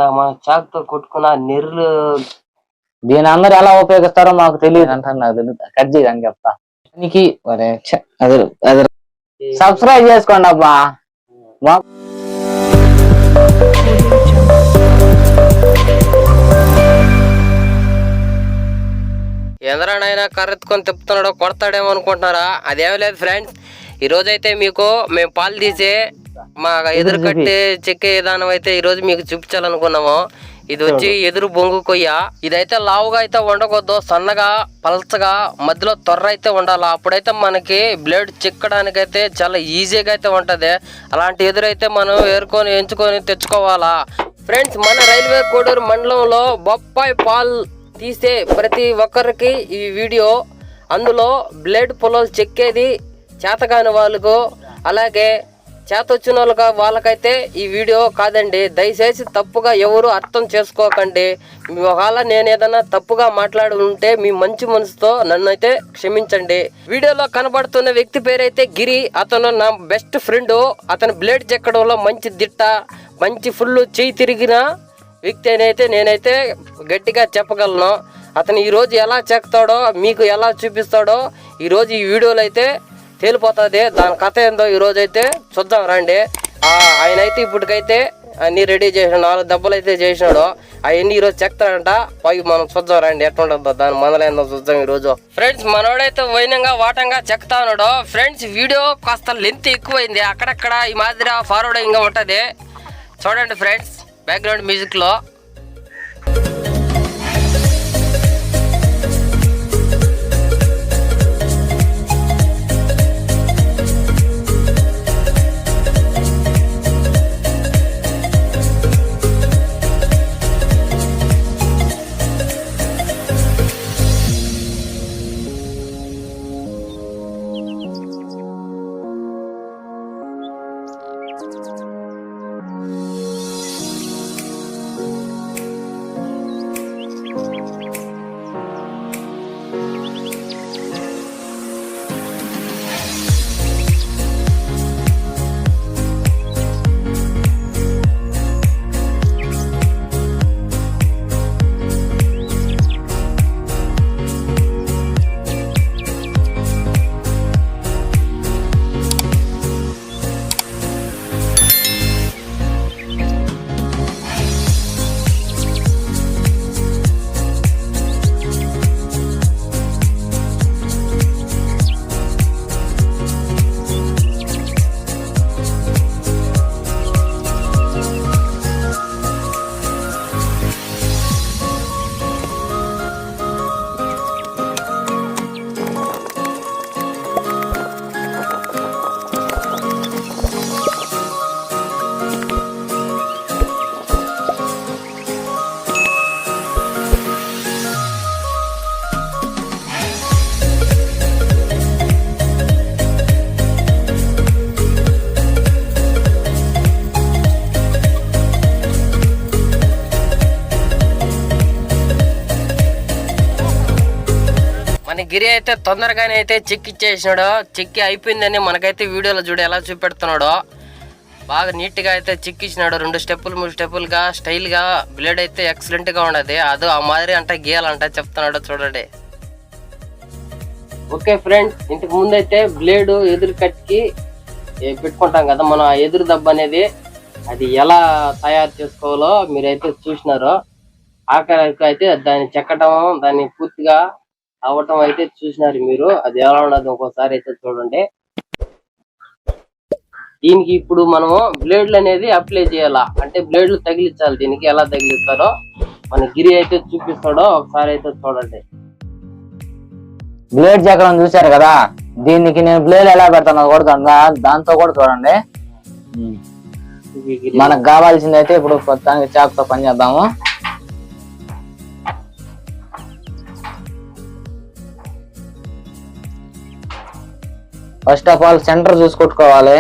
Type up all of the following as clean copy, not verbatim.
ఇందాక మనం చాకుతో కొట్టుకున్న నెర్లు దీని అందరు ఎలా ఉపయోగిస్తారో మాకు తెలియదు అంటున్నారు. కట్ చేయడానికి చెప్తా నీకు. సబ్స్క్రైబ్ చేసుకోండి అబ్బా. ఎందరానైనా కర్రెత్తుకొని తిప్పుతున్నాడో కొడతాడేమో అనుకుంటున్నారా? అదేమీ లేదు ఫ్రెండ్స్. ఈరోజైతే మీకు మేము పాలు తీసే మా ఎదురు కట్టి చెక్కే విధానం అయితే ఈరోజు మీకు చూపించాలనుకున్నాము. ఇది వచ్చి ఎదురు బొంగు కొయ్య. ఇదైతే లావుగా అయితే ఉండకూడదు, సన్నగా పల్చగా మధ్యలో తొర్ర అయితే ఉండాలి. అప్పుడైతే మనకి బ్లేడ్ చిక్కడానికైతే చాలా ఈజీగా అయితే ఉంటది. అలాంటి ఎదురైతే మనం ఏరుకొని ఎంచుకొని తెచ్చుకోవాలా ఫ్రెండ్స్. మన రైల్వే కోడూరు మండలంలో బొప్పాయి పాలు తీసే ప్రతి ఒక్కరికి ఈ వీడియో. అందులో బ్లేడ్ పొలాలు చెక్కేది చేతగాని వాళ్ళకు, అలాగే చేతొచ్చిన వాళ్ళకైతే ఈ వీడియో కాదండి. దయచేసి తప్పుగా ఎవరు అర్థం చేసుకోకండి. ఒకవేళ నేను ఏదైనా తప్పుగా మాట్లాడి ఉంటే మీ మంచి మనసుతో నన్ను అయితే క్షమించండి. వీడియోలో కనబడుతున్న వ్యక్తి పేరైతే గిరి. అతను నా బెస్ట్ ఫ్రెండ్. అతను బ్లేడ్ చెక్కడంలో మంచి దిట్ట, మంచి ఫుల్ చేయి తిరిగిన వ్యక్తి అయితే నేనైతే గట్టిగా చెప్పగలను. అతను ఈరోజు ఎలా చెక్తాడో మీకు ఎలా చూపిస్తాడో ఈరోజు ఈ వీడియోలో అయితే తేలిపోతుంది. దాని కథ ఏందో ఈరోజు అయితే చూద్దాం రండి. ఆయన అయితే ఇప్పటికైతే అన్ని రెడీ చేసినాడు, 4 దెబ్బలు అయితే చేసినాడు. అవన్నీ ఈరోజు చెక్తాడంట. పై మనం చూద్దాం రండి ఎట్లుంటుందో, దాని మొదలైందో చూద్దాం ఈరోజు ఫ్రెండ్స్. మనోడైతే వైనంగా వాటంగా చెక్తా ఉన్నాడు ఫ్రెండ్స్. వీడియో కాస్త లెంత్ ఎక్కువైంది, అక్కడక్కడ ఈ మాదిరి ఫార్వర్డింగ్ ఉంటది. చూడండి ఫ్రెండ్స్ బ్యాక్గ్రౌండ్ మ్యూజిక్ లో. గిరి అయితే తొందరగానే అయితే చెక్కిచ్చేసినాడు. చెక్కి అయిపోయిందని మనకైతే వీడియోలో చూడు ఎలా చూపెడుతున్నాడో. బాగా నీట్గా అయితే చెక్కిచ్చినాడు. 2 స్టెప్పులు 3 స్టెప్పులుగా స్టైల్గా. బ్లేడ్ అయితే ఎక్సలెంట్గా ఉండదు. అది ఆ మాదిరి అంటే గీయాలంట చెప్తున్నాడు చూడండి. ఓకే ఫ్రెండ్స్, ఇంతకు ముందు అయితే బ్లేడ్ ఎదురు కట్టికి పెట్టుకుంటాం కదా మనం, ఆ ఎదురు దెబ్బ అనేది అది ఎలా తయారు చేసుకోవాలో మీరైతే చూసినారు. ఆఖరికి అయితే దాన్ని చెక్కడం, దాన్ని పూర్తిగా అవటం అయితే చూసినారు మీరు. అది ఎలా ఉండదు ఇంకోసారి అయితే చూడండి. దీనికి ఇప్పుడు మనము బ్లేడ్లు అనేది అప్లై చేయాలా, అంటే బ్లేడ్లు తగిలించాలి. దీనికి ఎలా తగిలిస్తారో మన గిరి అయితే చూపిస్తాడో ఒకసారి అయితే చూడండి. బ్లేడ్ చెక్కడం చూసారు కదా, దీనికి నేను బ్లేడ్ ఎలా పెడతానో కూడా దాంతో కూడా చూడండి. మనకు కావాల్సింది అయితే ఇప్పుడు ప్రస్తుతానికి చాకుతో పని చేద్దాము. ఫస్ట్ ఆఫ్ ఆల్ సెంటర్ చూసుకొట్టుకోవాలి.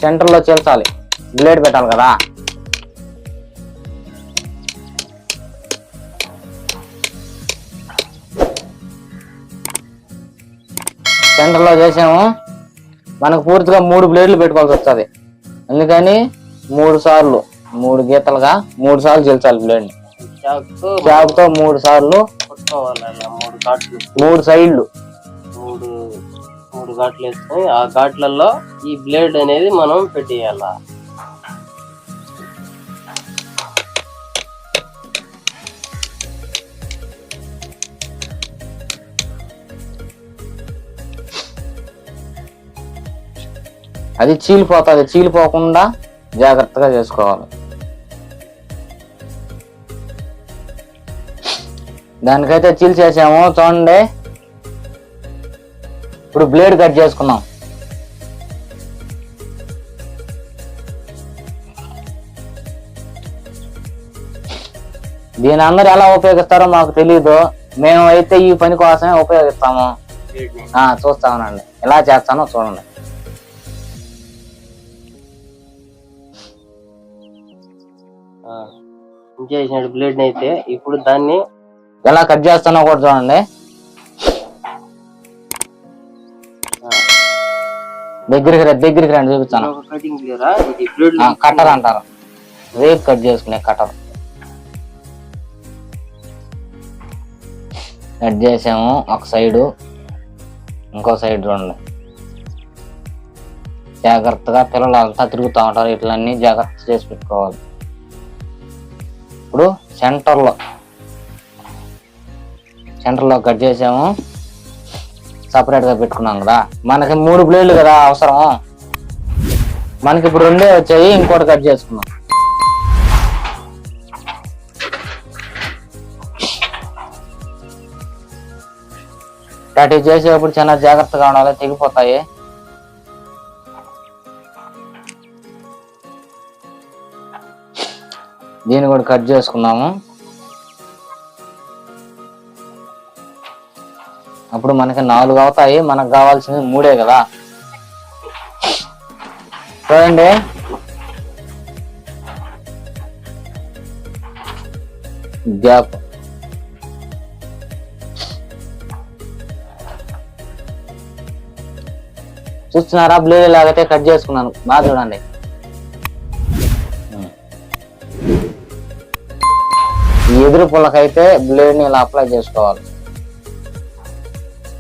సెంటర్ లో చేల్చాలి, బ్లేడ్ పెట్టాలి కదా. సెంటర్ లో చేసాము. మనకు పూర్తిగా 3 బ్లేడ్లు పెట్టుకోవాల్సి వస్తుంది. అందుకని 3 సార్లు 3 గీతలుగా 3 సార్లు చీల్చాలి బ్లేడ్ ని. చాకుతో చాకుతో 3 సార్లు కొట్టుకోవాలి. అలా 3 ఘాట్లు 3 సైడ్లు 3 ఘాట్లు వేసుకొని ఆ ఘాట్లలో ఈ బ్లేడ్ అనేది మనం పెట్టేయాల. అది చీలిపోతుంది, చీలిపోకుండా జాగ్రత్తగా చేసుకోవాలి. దానికైతే చీల్చేసాము చూడండి. ఇప్పుడు బ్లేడ్ కట్ చేసుకున్నాం. దీని అందరు ఎలా ఉపయోగిస్తారో మాకు తెలీదు. మేము అయితే ఈ పని కోసమే ఉపయోగిస్తాము. చూస్తామనండి, ఎలా చేస్తానో చూడండి. చేసినట్టు బ్లేడ్ అయితే ఇప్పుడు దాన్ని ఎలా కట్ చేస్తానో కూడా చూడండి. దగ్గరికి రండి చూపిస్తాను. కట్టర్ అంటారు, రేప్ కట్ చేసుకునే కట్టర్. కట్ చేసాము ఒక సైడు, ఇంకో సైడ్ చూడండి. జాగ్రత్తగా పిల్లలు అంతా తిరుగుతూ ఉంటారు, ఇట్లన్నీ జాగ్రత్త చేసి పెట్టుకోవాలి. ఇప్పుడు సెంటర్లో కట్ చేసాము, సపరేట్ గా పెట్టుకున్నాం కదా. మనకి 3 బ్లేడ్లు కదా అవసరం, మనకి ఇప్పుడు 2 వచ్చాయి, ఇంకోటి కట్ చేసుకున్నాం. కట్ చేసేటప్పుడు చాలా జాగ్రత్తగా ఉండాలి, తెగిపోతాయి. దీన్ని కూడా కట్ చేసుకున్నాము. అప్పుడు మనకి 4 అవుతాయి, మనకు కావాల్సింది 3 కదా. చూడండి, గ్యాప్ చూస్తున్నారా? బ్లేడ్ లాగైతే కట్ చేసుకున్నాను, బాగా చూడండి. ఈ ఎదురు పుల్లకైతే బ్లేడ్ ని ఇలా అప్లై చేసుకోవాలి.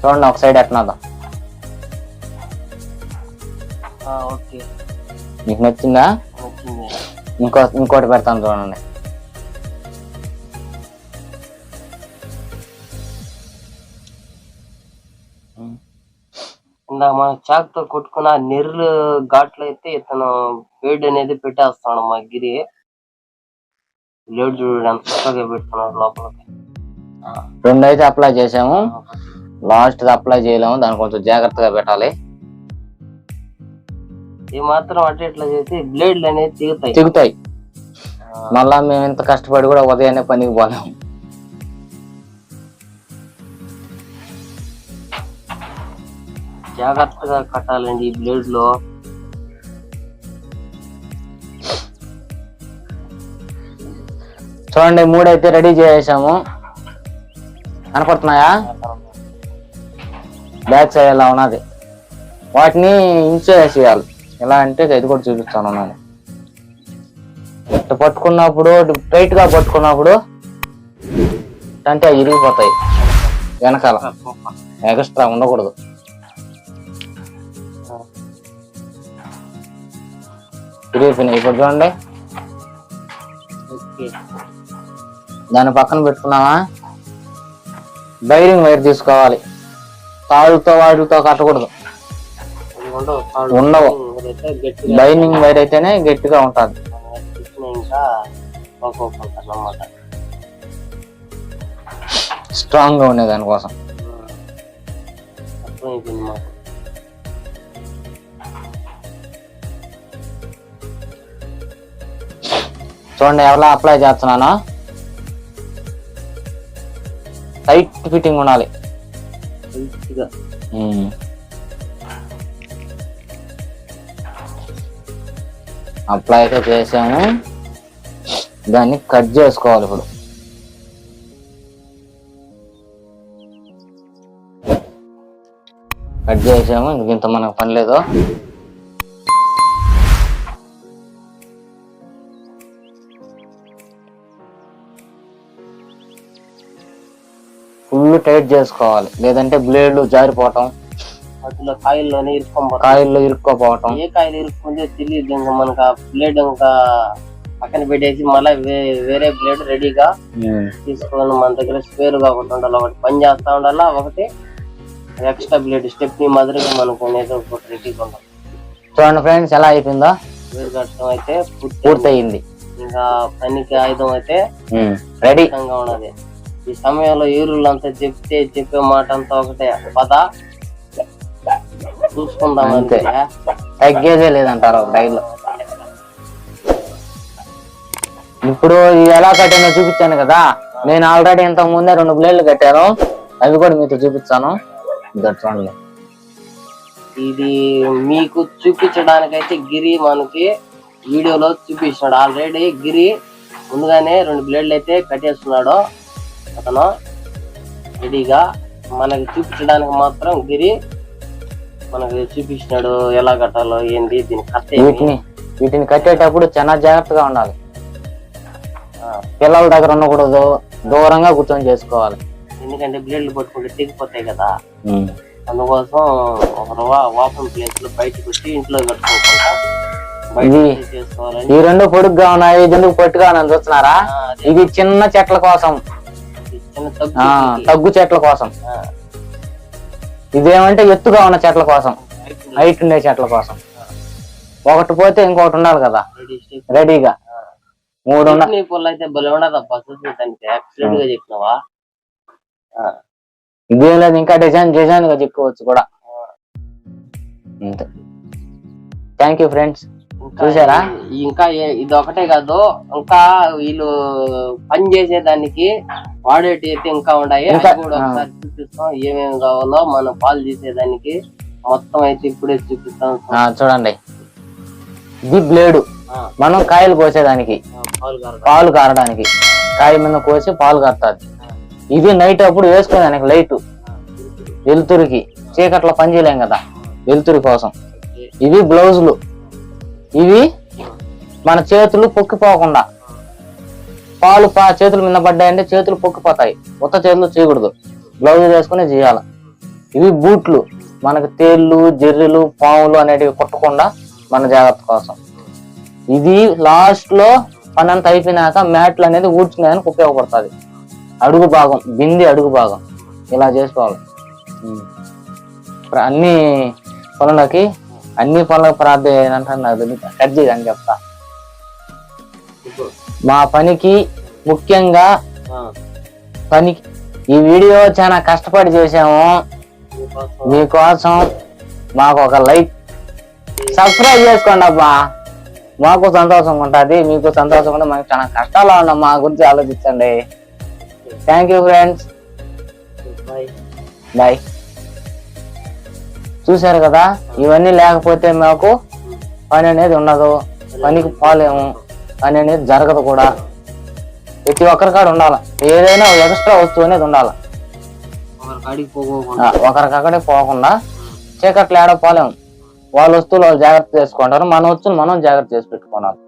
చూడండి ఒక సైడ్ ఎట్నాదా. మీకు నచ్చిందా? ఇంకోటి పెడతాను చూడండి. ఇందాక మనం చాకుతో కొట్టుకున్న నెర్లు ఘాట్లు అయితే ఇతను బ్లేడ్ అనేది పెట్టేస్తాడు. మా గిరి బ్లేడ్ చూడండి ఎంత చక్కగా పెట్టుకున్నాడు లోపలికి. 2 అయితే అప్లై చేసాము, లాస్ట్ అప్లై చేయలేము, దాన్ని కొంచెం జాగ్రత్తగా పెట్టాలి. ఈ మాత్రం అట్లా ఇట్లా చేసి బ్లేడ్లు అనేది తెగుతాయి. మళ్ళా మేము ఇంత కష్టపడి కూడా ఉదయాన్నే పనికి పోలేము. జాగ్రత్తగా కట్టాలండి ఈ బ్లేడ్ లో. చూడండి 3 అయితే రెడీ చేసాము. కనపడుతున్నాయా? బ్యాక్ సైడ్ ఎలా ఉన్నది, వాటిని ఇంచేసేయాలి. ఎలా అంటే ఇది కూడా చూపిస్తాను. నేను పట్టుకున్నప్పుడు టైట్ గా పట్టుకున్నప్పుడు అంటే ఇరిగిపోతాయి, వెనకాల ఎక్స్ట్రా ఉండకూడదు. ఇరిగిపోయినాయి. ఇప్పుడు చూడండి, దాని పక్కన పెట్టుకున్నావా? బైరింగ్ వైర్ తీసుకోవాలి. తాడుతో వాటితో కట్టకూడదు, ఉండవు. బైరింగ్ వైర్ అయితేనే గట్టిగా ఉంటుంది. స్ట్రాంగ్ గా ఉండే దానికోసం. చూడండి ఎలా అప్లై చేస్తున్నాను. టైట్ ఫిట్టింగ్ ఉండాలి. అప్లై అయితే చేసాము, దాన్ని కట్ చేసుకోవాలి. ఇప్పుడు కట్ చేసాము, ఇంత మనకు పని లేదు. ఫుల్ టైట్ చేసుకోవాలి, లేదంటే బ్లేడ్లు జారిపోవటం, మధ్యలో కాయల్లోనే ఇరుక్కోపోతాం. కాయల్లో ఇరుక్కోపోవటం. ఏ కాయలు ఇరుక్కుంటే తెలియదు. ఇంకా మనకు ఆ బ్లేడ్ ఇంకా పక్కన పెట్టేసి మళ్ళీ వేరే బ్లేడ్ రెడీగా తీసుకొని మన దగ్గర స్పేర్ గా ఒకటి ఉండాలి, ఒకటి పని చేస్తా ఉండాలా, ఒకటి ఎక్స్ట్రా బ్లేడ్ స్టెప్ని మాదిరిగా మనకు అనేది ఒకటి రెడీగా ఉండాలి. చూడండి ఫ్రెండ్స్ ఎలా అయిపోయిందో, వేరు కట్టడం అయితే పూర్తయింది. ఇంకా పనికి ఆయుధం అయితే రెడీ ఉన్నది. ఈ సమయంలో ఊరులంతా చెప్పే మాట అంతా ఒకటే, పద చూసుకుందాం అంతే, తగ్గేదే లేదంటారు డైలో. ఇప్పుడు ఎలా కట్టానో చూపించాను కదా, నేను ఆల్రెడీ ఇంతకు ముందే 2 బ్లేడ్లు కట్టాను, అవి కూడా మీతో చూపిస్తాను. చూడండి, ఇది మీకు చూపించడానికైతే గిరి మనకి వీడియోలో చూపించాడు. ఆల్రెడీ గిరి ముందుగానే 2 బ్లేడ్లు అయితే కట్టేస్తున్నాడు అతను రెడీగా. మనకి చూపించడానికి మాత్రం గిరి మనకి చూపించినాడు ఎలా కట్టాలో ఏంది, దీని కట్టే. వీటిని కట్టేటప్పుడు చాలా జాగ్రత్తగా ఉండాలి, పిల్లల దగ్గర ఉండకూడదు, దూరంగా కూర్చొని చేసుకోవాలి. ఎందుకంటే బ్లేడ్లు పట్టుకుంటే తెగిపోతాయి కదా, అందుకోసం ఒక ఓపెన్ ప్లేస్ లో బయటకు వచ్చి ఇంట్లో కట్టుకోకుండా చేసుకోవాలని. ఈ 2 పొడుగ్గా ఉన్నాయి, ఇది ఎందుకు పొట్టుగా ఉన్నాను చూస్తున్నారా? ఇది చిన్న చెట్ల కోసం, తగ్గు చెట్ల కోసం. ఇదేమంటే ఎత్తుగా ఉన్న చెట్ల కోసం, హైట్ ఉండే చెట్ల కోసం. ఒకటి పోతే ఇంకొకటి ఉండాలి కదా రెడీగా. 3 పొల్లు అయితే భలే ఉండదబ్బా చూసేదానికి, యాక్సిడెంట్ గా చెప్పినావా? ఇదేం లేదు, ఇంకా డిజైన్ గా చెప్పుకోవచ్చు కూడా. అంతే. థ్యాంక్ యూ ఫ్రెండ్స్, చూసారా? ఇంకా ఇది ఒకటే కాదు, ఇంకా వీళ్ళు పని చేసేదానికి వాడేటి అయితే ఇంకా ఉన్నాయి, కూడా ఒకసారి చూపిస్తాం. ఏమేమి కావాలో మనం పాలు తీసేదానికి మొత్తం అయితే ఇప్పుడే చూపిస్తాం. చూడండి, ఇది బ్లేడు, మనం కాయలు కోసేదానికి, పాలు కారడానికి, కాయ మీద కోసి పాలు కడతాది. ఇది నైట్ అప్పుడు వేసుకునేదానికి లైట్, వెలుతురికి, చీకట్లో పని చేయలేం కదా, వెలుతురి కోసం. ఇవి బ్లౌజులు, ఇవి మన చేతులు పొక్కిపోకుండా, పాలు చేతుల మీద పడ్డాయంటే చేతులు పొక్కిపోతాయి, ఉత్త చేతులు చేయకూడదు, బ్లౌజ్ వేసుకుని చేయాలి. ఇవి బూట్లు, మనకు తేళ్లు, జర్రెలు, పాములు అనేటివి కుట్టకుండా మన జాగ్రత్త కోసం. ఇది లాస్ట్ లో పని అంతా అయిపోయినాక మ్యాట్లు అనేది ఊడ్చుకునేదానికి ఉపయోగపడుతుంది. అడుగు భాగం, బింది అడుగు భాగం ఇలా చేసుకోవాలి. అన్ని పనులకి ప్రార్థన ఏంటంటే నాకు కట్ చేయని చెప్తా. మా పనికి ముఖ్యంగా పనికి ఈ వీడియో చాలా కష్టపడి చేసాము మీకోసం. మాకు ఒక లైక్, సబ్స్క్రైబ్ చేసుకోండి అబ్బా, మాకు సంతోషంగా ఉంటుంది, మీకు సంతోషంగా ఉంటుంది. మాకు చాలా కష్టాలు ఉన్నాం, మా గురించి ఆలోచించండి. Thank you friends, bye. చూసారు కదా, ఇవన్నీ లేకపోతే మాకు పని అనేది ఉండదు, పనికి పోలేము, పని అనేది జరగదు కూడా. ప్రతి ఒక్కరికాడ ఉండాలి, ఏదైనా ఎక్స్ట్రా వస్తువు అనేది ఉండాలి. ఒకరికక్కడే పోకుండా చీకట్లు ఏడో పోలేము. వాళ్ళ వస్తువులు వాళ్ళు జాగ్రత్త చేసుకుంటారు, మన వస్తువులు మనం జాగ్రత్త చేసి పెట్టుకోవాలి.